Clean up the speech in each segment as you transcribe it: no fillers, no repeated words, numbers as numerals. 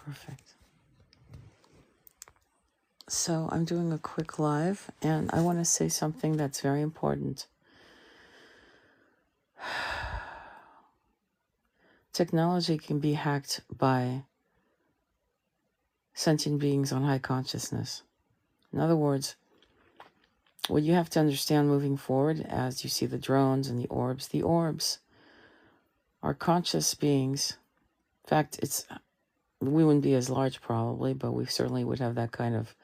Perfect. So I'm doing a quick live, and I want to say something that's very important. Technology can be hacked by sentient beings on high consciousness. In other words, what you have to understand moving forward as you see the drones and the orbs are conscious beings. In fact, we wouldn't be as large probably, but we certainly would have that kind of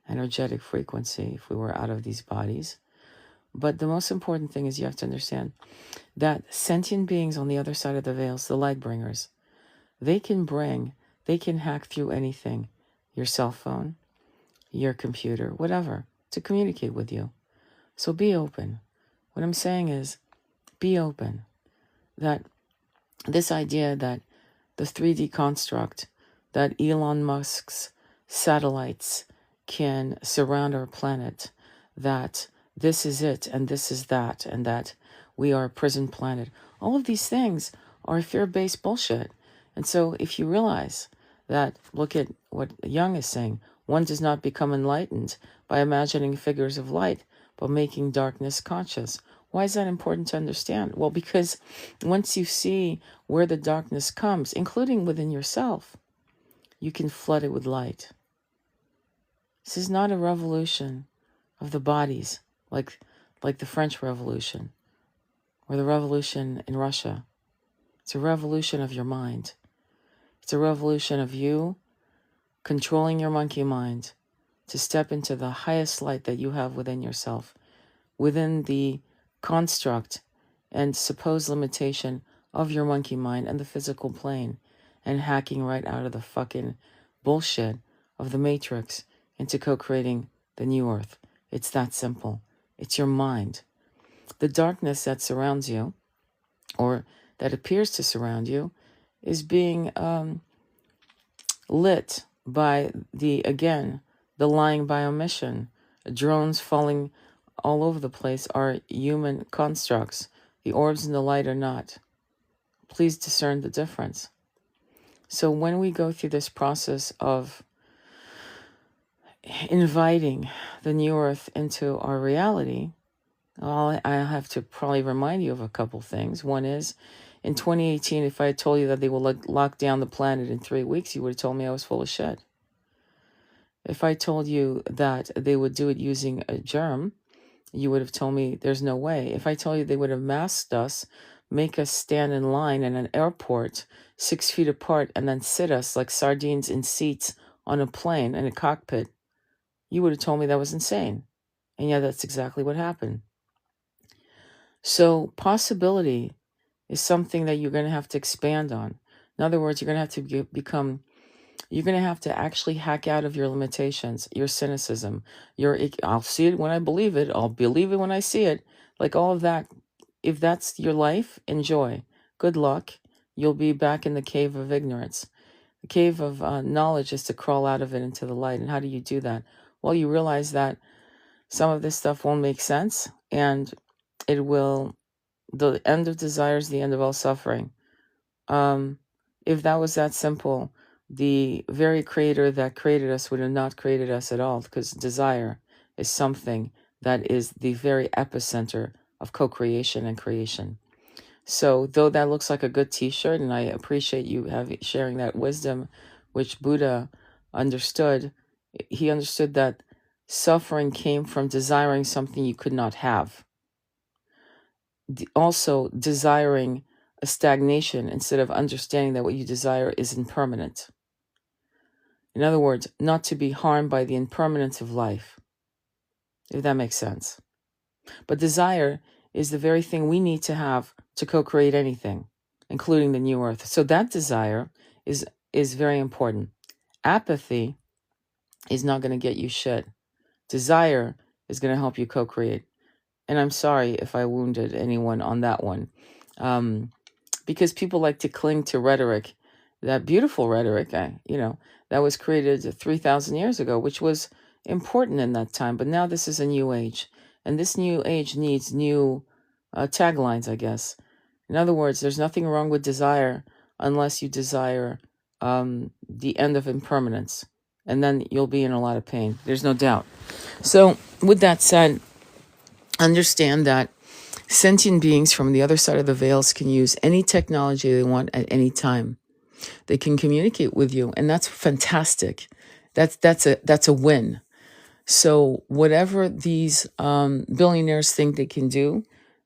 energetic frequency if we were out of these bodies. But the most important thing is you have to understand that sentient beings on the other side of the veils, the light bringers, they can hack through anything, your cell phone, your computer, whatever, to communicate with you. So be open. What I'm saying is, be open. That this idea that the 3D construct, that Elon Musk's satellites can surround our planet, that this is it and this is that, and that we are a prison planet. All of these things are fear-based bullshit. And so if you realize that, look at what Jung is saying, one does not become enlightened by imagining figures of light, but making darkness conscious. Why is that important to understand? Well, because once you see where the darkness comes, including within yourself, you can flood it with light. This is not a revolution of the bodies like the French Revolution or the revolution in Russia. It's a revolution of your mind. It's a revolution of you controlling your monkey mind to step into the highest light that you have within yourself, within the construct and supposed limitation of your monkey mind and the physical plane, and hacking right out of the fucking bullshit of the matrix into co-creating the new earth. It's that simple. It's your mind. The darkness that surrounds you, or that appears to surround you, is being lit by the lying by omission. Drones falling all over the place are human constructs. The orbs in the light are not. Please discern the difference. So when we go through this process of inviting the new earth into our reality, I have to probably remind you of a couple things. One is, in 2018, if I had told you that they will lock down the planet in 3 weeks, you would have told me I was full of shit. If I told you that they would do it using a germ, you would have told me there's no way. If I told you they would have masked us, make us stand in line in an airport 6 feet apart, and then sit us like sardines in seats on a plane in a cockpit, you would have told me that was insane. And yeah, that's exactly what happened. So possibility is something that you're going to have to expand on. In other words, you're going to have to you're going to have to actually hack out of your limitations, your cynicism, I'll see it when I believe it, I'll believe it when I see it, like all of that. If that's your life, enjoy. Good luck. You'll be back in the cave of ignorance. The cave of knowledge is to crawl out of it into the light. And how do you do that? Well, you realize that some of this stuff won't make sense, and the end of desire is the end of all suffering. If that was that simple, the very creator that created us would have not created us at all, because desire is something that is the very epicenter of co-creation and creation. So though that looks like a good t-shirt, and I appreciate you sharing that wisdom, which Buddha understood, he understood that suffering came from desiring something you could not have. Also desiring a stagnation instead of understanding that what you desire is impermanent. In other words, not to be harmed by the impermanence of life, if that makes sense. But desire is the very thing we need to have to co-create anything, including the new earth. So that desire is very important. Apathy is not going to get you shit. Desire is going to help you co-create. And I'm sorry if I wounded anyone on that one. Because people like to cling to rhetoric, that beautiful rhetoric, that was created 3,000 years ago, which was important in that time. But now this is a new age. And this new age needs new taglines, I guess. In other words, there's nothing wrong with desire unless you desire the end of impermanence. And then you'll be in a lot of pain. There's no doubt. So with that said, understand that sentient beings from the other side of the veils can use any technology they want at any time. They can communicate with you, and that's fantastic. That's a win. So whatever these billionaires think they can do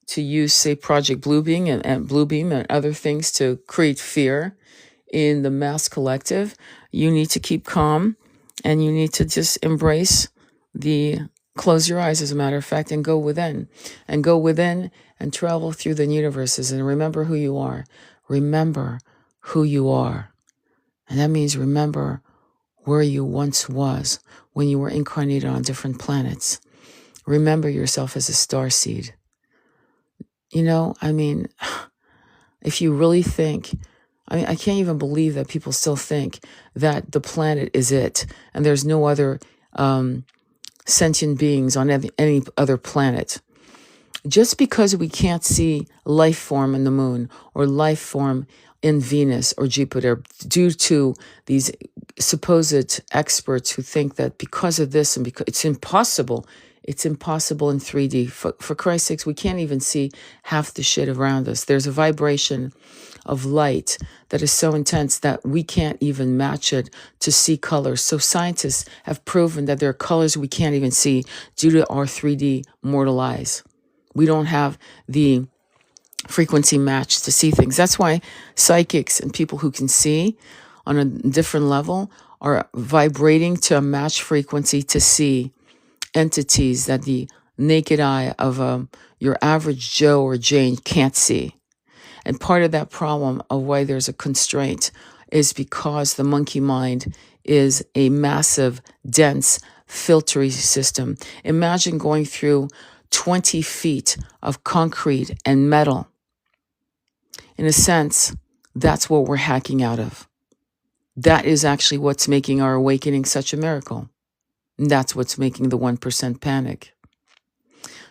to use, say, Project Bluebeam and Bluebeam and other things to create fear in the mass collective, you need to keep calm, and you need to just embrace close your eyes, as a matter of fact, and go within and travel through the universes and remember who you are. Remember who you are. And that means remember where you once was when you were incarnated on different planets. Remember yourself as a starseed. If you really think, I can't even believe that people still think that the planet is it and there's no other sentient beings on any other planet. Just because we can't see life form in the moon or life form in Venus or Jupiter due to these supposed experts who think that because of this and because it's impossible in 3D. For Christ's sakes, we can't even see half the shit around us. There's a vibration of light that is so intense that we can't even match it to see colors. So scientists have proven that there are colors we can't even see due to our 3D mortal eyes. We don't have the frequency match to see things. That's why psychics and people who can see on a different level are vibrating to a match frequency to see entities that the naked eye of your average Joe or Jane can't see. And part of that problem of why there's a constraint is because the monkey mind is a massive, dense, filtering system. Imagine going through 20 feet of concrete and metal. In a sense, that's what we're hacking out of. That is actually what's making our awakening such a miracle. And that's what's making the 1% panic.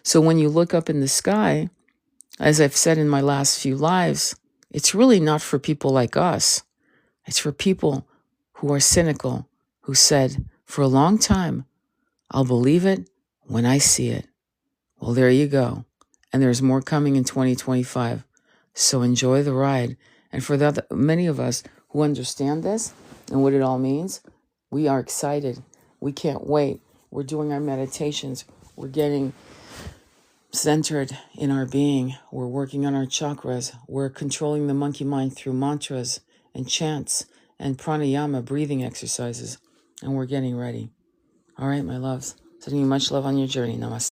So when you look up in the sky, as I've said in my last few lives, it's really not for people like us. It's for people who are cynical, who said, for a long time, I'll believe it when I see it. Well, there you go. And there's more coming in 2025. So enjoy the ride. And for many of us who understand this and what it all means, we are excited. We can't wait. We're doing our meditations. We're getting centered in our being. We're working on our chakras. We're controlling the monkey mind through mantras and chants and pranayama, breathing exercises. And we're getting ready. All right, my loves. Sending you much love on your journey. Namaste.